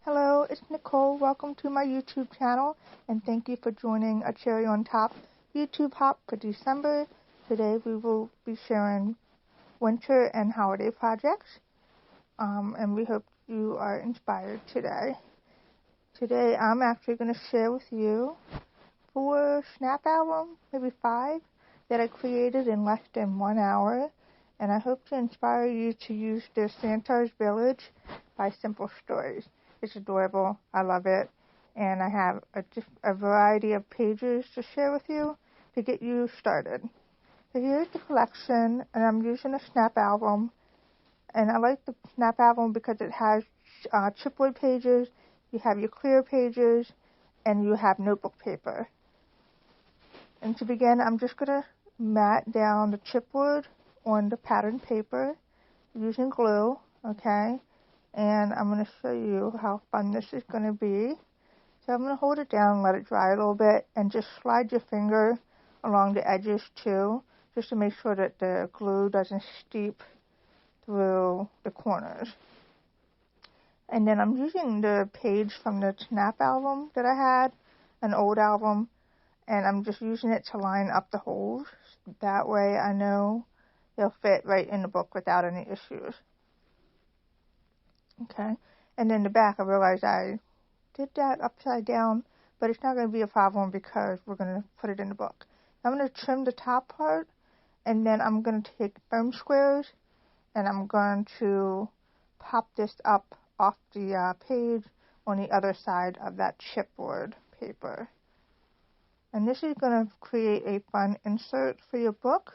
Hello, it's Nicole. Welcome to my YouTube channel, and thank you for joining a Cherry on Top YouTube Hop for December. Today we will be sharing winter and holiday projects, and we hope you are inspired today. Today I'm actually going to share with you 4 snap albums, maybe 5, that I created in less than 1 hour, and I hope to inspire you to use the Santa's Village by Simple Stories. It's adorable. I love it. And I have a variety of pages to share with you to get you started. So here's the collection, and I'm using a snap album. And I like the snap album because it has chipboard pages, you have your clear pages, and you have notebook paper. And to begin, I'm just going to mat down the chipboard on the patterned paper using glue, okay? And I'm going to show you how fun this is going to be. So I'm going to hold it down and let it dry a little bit, and just slide your finger along the edges too, just to make sure that the glue doesn't steep through the corners. And then I'm using the page from the Snap album that I had, an old album, and I'm just using it to line up the holes. That way I know they'll fit right in the book without any issues. Okay, and then the back, I realized I did that upside down, but it's not going to be a problem because we're going to put it in the book. I'm going to trim the top part, and then I'm going to take foam squares, and I'm going to pop this up off the page on the other side of that chipboard paper. And this is going to create a fun insert for your book.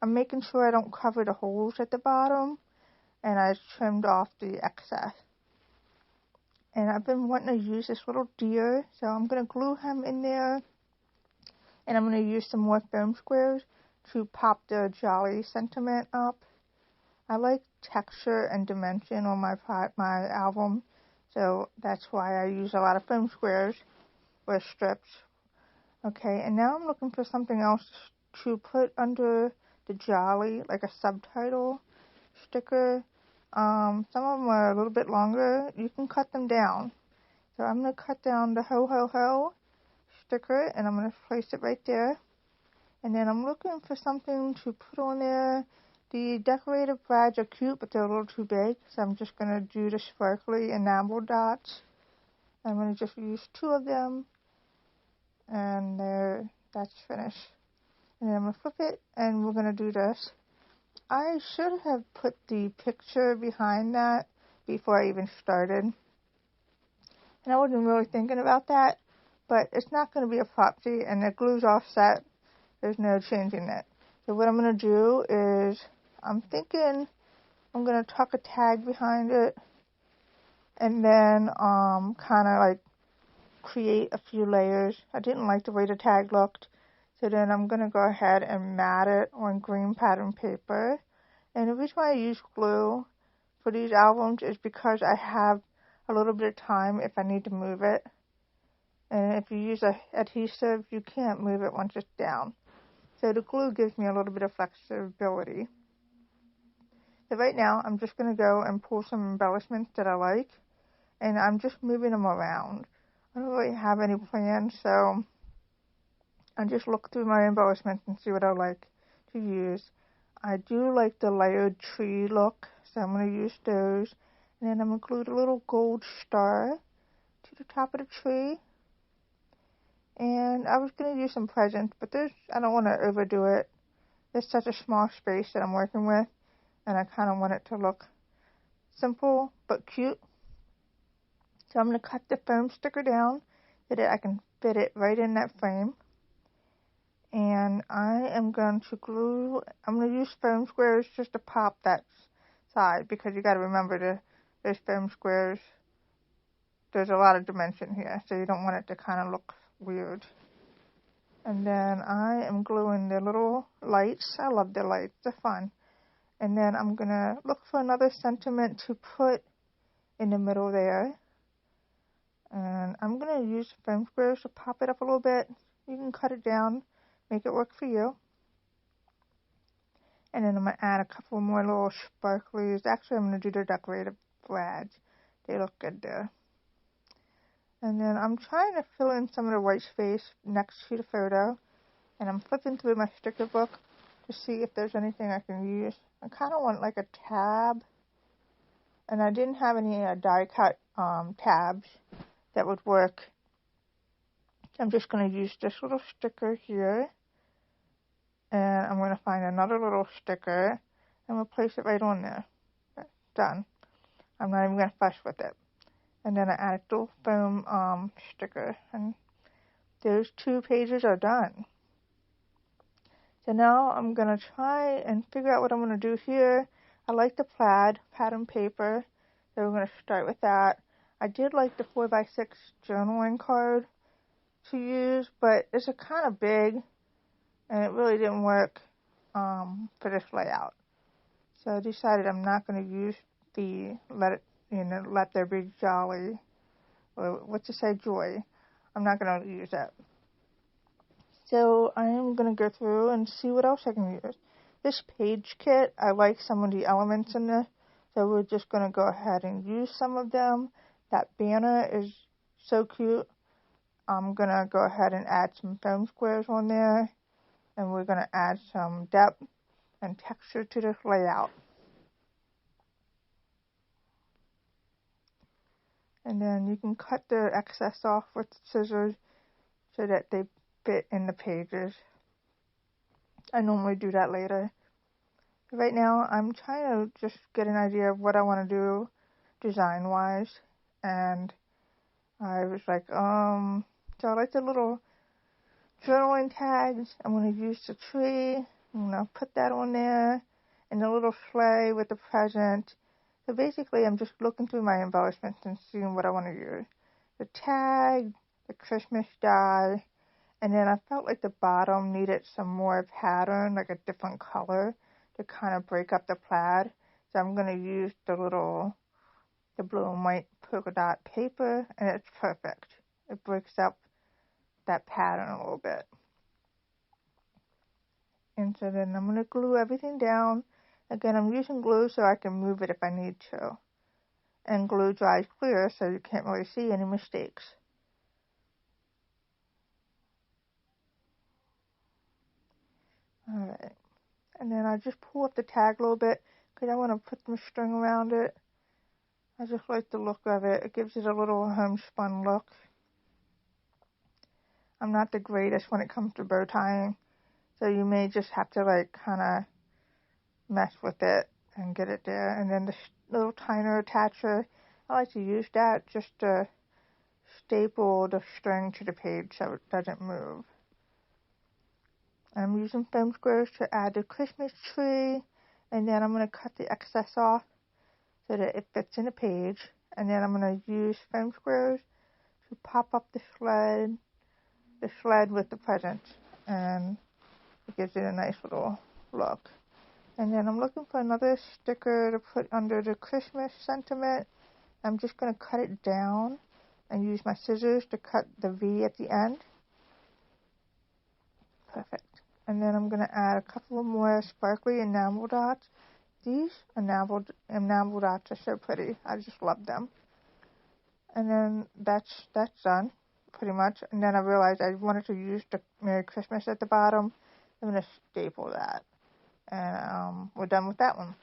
I'm making sure I don't cover the holes at the bottom, and I trimmed off the excess. And I've been wanting to use this little deer, so I'm going to glue him in there, and I'm going to use some more foam squares to pop the jolly sentiment up. I like texture and dimension on my album, so that's why I use a lot of foam squares or strips. Okay, and now I'm looking for something else to put under the jolly, like a subtitle sticker. Some of them are a little bit longer. You can cut them down. So I'm going to cut down the ho ho ho sticker, and I'm going to place it right there. And then I'm looking for something to put on there. The decorative brads are cute, but they're a little too big, so I'm just going to do the sparkly enamel dots. I'm going to just use 2 of them, and that's finished. And then I'm going to flip it, and we're going to do this. I should have put the picture behind that before I even started. And I wasn't really thinking about that, but it's not going to be a flopsy, and the glue's offset. There's no changing it. So what I'm going to do is, I'm thinking I'm going to tuck a tag behind it, and then kind of like create a few layers. I didn't like the way the tag looked. So then I'm going to go ahead and mat it on green pattern paper. And the reason why I use glue for these albums is because I have a little bit of time if I need to move it. And if you use adhesive, you can't move it once it's down. So the glue gives me a little bit of flexibility. So right now, I'm just going to go and pull some embellishments that I like. And I'm just moving them around. I don't really have any plans, so I just look through my embellishments and see what I like to use. I do like the layered tree look, so I'm going to use those. And then I'm going to glue the little gold star to the top of the tree. And I was going to use some presents, but I don't want to overdo it. There's such a small space that I'm working with, and I kind of want it to look simple but cute. So I'm going to cut the foam sticker down so that I can fit it right in that frame. And I am going to I'm going to use foam squares just to pop that side, because you got to remember those foam squares, there's a lot of dimension here, so you don't want it to kind of look weird. And then I am gluing the little lights. I love the lights, they're fun. And then I'm going to look for another sentiment to put in the middle there. And I'm going to use foam squares to pop it up a little bit. You can cut it down, make it work for you. And then I'm going to add a couple more little sparklies. Actually, I'm going to do the decorative brads. They look good there. And then I'm trying to fill in some of the white space next to the photo. And I'm flipping through my sticker book to see if there's anything I can use. I kind of want like a tab. And I didn't have any die cut tabs that would work. I'm just going to use this little sticker here. And I'm going to find another little sticker. And we'll place it right on there. Done. I'm not even going to fuss with it. And then I add a little foam sticker. And those 2 pages are done. So now I'm going to try and figure out what I'm going to do here. I like the plaid pattern paper, so we're going to start with that. I did like the 4x6 journaling card to use, but it's a kind of big, and it really didn't work for this layout. So I decided I'm not going to use the let there be jolly, or what to say, joy. I'm not going to use that. So I am going to go through and see what else I can use. This page kit, I like some of the elements in this, so we're just going to go ahead and use some of them. That banner is so cute. I'm going to go ahead and add some foam squares on there, and we're going to add some depth and texture to this layout. And then you can cut the excess off with scissors so that they fit in the pages. I normally do that later. Right now, I'm trying to just get an idea of what I want to do design-wise. And I was like, so I like the little journaling tags. I'm going to use the tree. I'm going to put that on there. And the little sleigh with the present. So basically, I'm just looking through my embellishments and seeing what I want to use. The tag, the Christmas die. And then I felt like the bottom needed some more pattern, like a different color, to kind of break up the plaid. So I'm going to use the blue and white polka dot paper, and it's perfect. It breaks up that pattern a little bit. And so then I'm going to glue everything down. Again, I'm using glue so I can move it if I need to. And glue dries clear so you can't really see any mistakes. Alright, and then I just pull up the tag a little bit because I want to put some string around it. I just like the look of it. It gives it a little homespun look. I'm not the greatest when it comes to bow tying, so you may just have to like kind of mess with it and get it there. And then the little tiner attacher, I like to use that just to staple the string to the page so it doesn't move. I'm using foam squares to add the Christmas tree, and then I'm going to cut the excess off so that it fits in the page. And then I'm going to use foam squares to pop up the sled with the present, and it gives it a nice little look. And then I'm looking for another sticker to put under the Christmas sentiment. I'm just going to cut it down and use my scissors to cut the V at the end. Perfect. And then I'm going to add a couple of more sparkly enamel dots. These enamel dots are so pretty. I just love them. And then that's done, pretty much. And then I realized I wanted to use the Merry Christmas at the bottom. I'm going to staple that. And we're done with that one.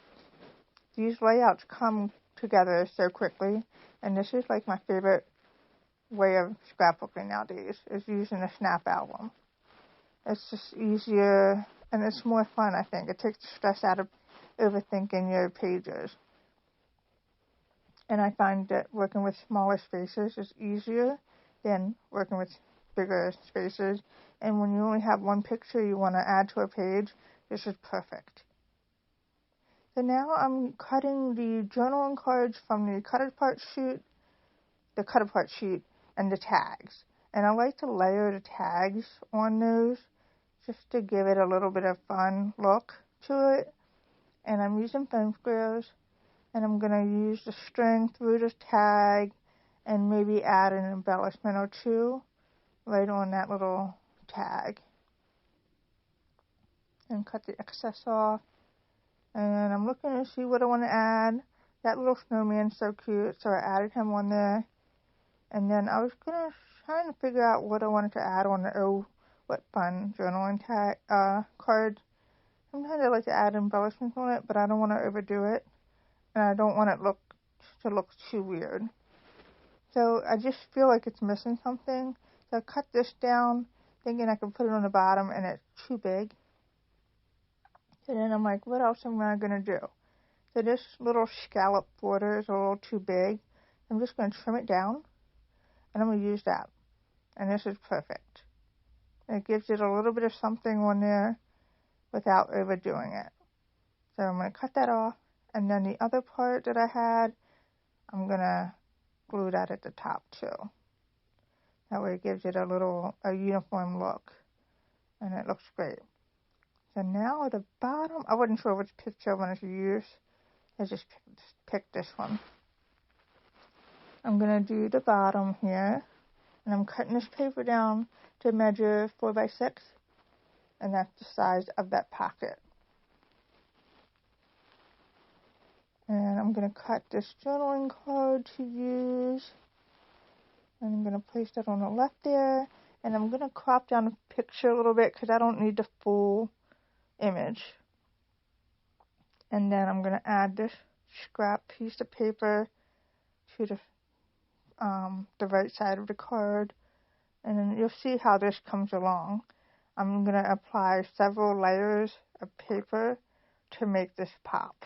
These layouts come together so quickly. And this is like my favorite way of scrapbooking nowadays, is using a snap album. It's just easier, and it's more fun, I think. It takes the stress out of overthinking your pages. And I find that working with smaller spaces is easier than working with bigger spaces. And when you only have one picture you want to add to a page, this is perfect. So now I'm cutting the journaling cards from the cut apart sheet, and the tags. And I like to layer the tags on those, just to give it a little bit of fun look to it. And I'm using foam squares, and I'm going to use the string through the tag and maybe add an embellishment or two right on that little tag. And cut the excess off. And I'm looking to see what I want to add. That little snowman's so cute, so I added him on there. And then I was trying to figure out what I wanted to add on the Oh What Fun journaling card. Sometimes I like to add embellishments on it, but I don't want to overdo it, and I don't want it to look too weird. So I just feel like it's missing something. So I cut this down, thinking I could put it on the bottom, and it's too big. So then I'm like, what else am I going to do? So this little scallop border is a little too big. I'm just going to trim it down, and I'm going to use that. And this is perfect. It gives it a little bit of something on there without overdoing it. So I'm going to cut that off, and then the other part that I had, I'm going to glue that at the top too. That way it gives it a uniform look, and it looks great. So now at the bottom, I wasn't sure which picture I wanted to use. I just picked this one. I'm going to do the bottom here, and I'm cutting this paper down to measure 4x6, and that's the size of that pocket. And I'm going to cut this journaling card to use, and I'm going to place that on the left there, and I'm going to crop down the picture a little bit because I don't need the full image. And then I'm going to add this scrap piece of paper to the right side of the card, and then you'll see how this comes along. I'm going to apply several layers of paper to make this pop.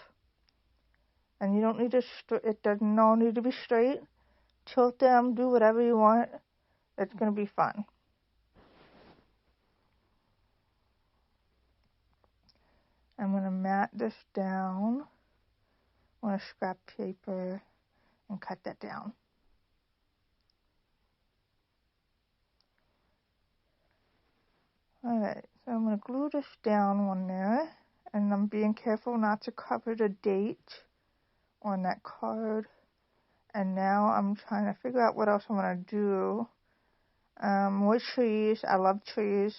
And you don't need it doesn't all need to be straight. Tilt them, do whatever you want. It's going to be fun. I'm going to mat this down on a scrap paper and cut that down. Alright, so I'm going to glue this down on there, and I'm being careful not to cover the date on that card. And now I'm trying to figure out what else I want to do. More trees. I love trees.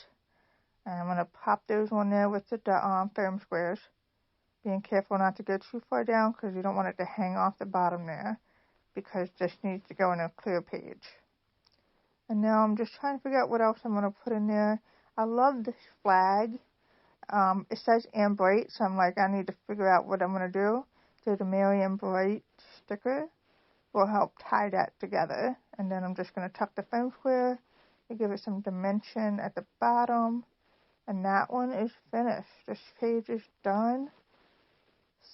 And I'm going to pop those on there with the foam squares. Being careful not to go too far down because you don't want it to hang off the bottom there, because this needs to go in a clear page. And now I'm just trying to figure out what else I'm going to put in there. I love this flag. It says Ann Bright, so I'm like, I need to figure out what I'm going to do. So the Mary Ann Bright sticker will help tie that together. And then I'm just going to tuck the foam square to give it some dimension at the bottom. And that one is finished. This page is done.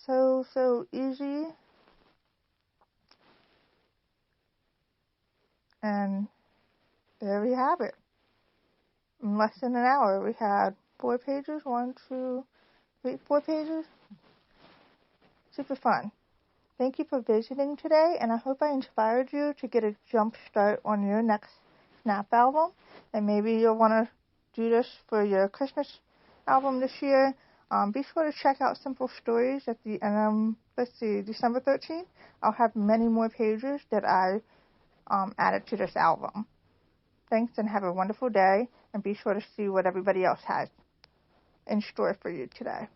So easy. And there we have it. In less than an hour, we had 4 pages. 1, 2, 3, 4 pages. Super fun. Thank you for visiting today, and I hope I inspired you to get a jump start on your next Snap album. And maybe you'll want to do this for your Christmas album this year. Be sure to check out Simple Stories at the December 13th. I'll have many more pages that I added to this album. Thanks, and have a wonderful day, and be sure to see what everybody else has in store for you today.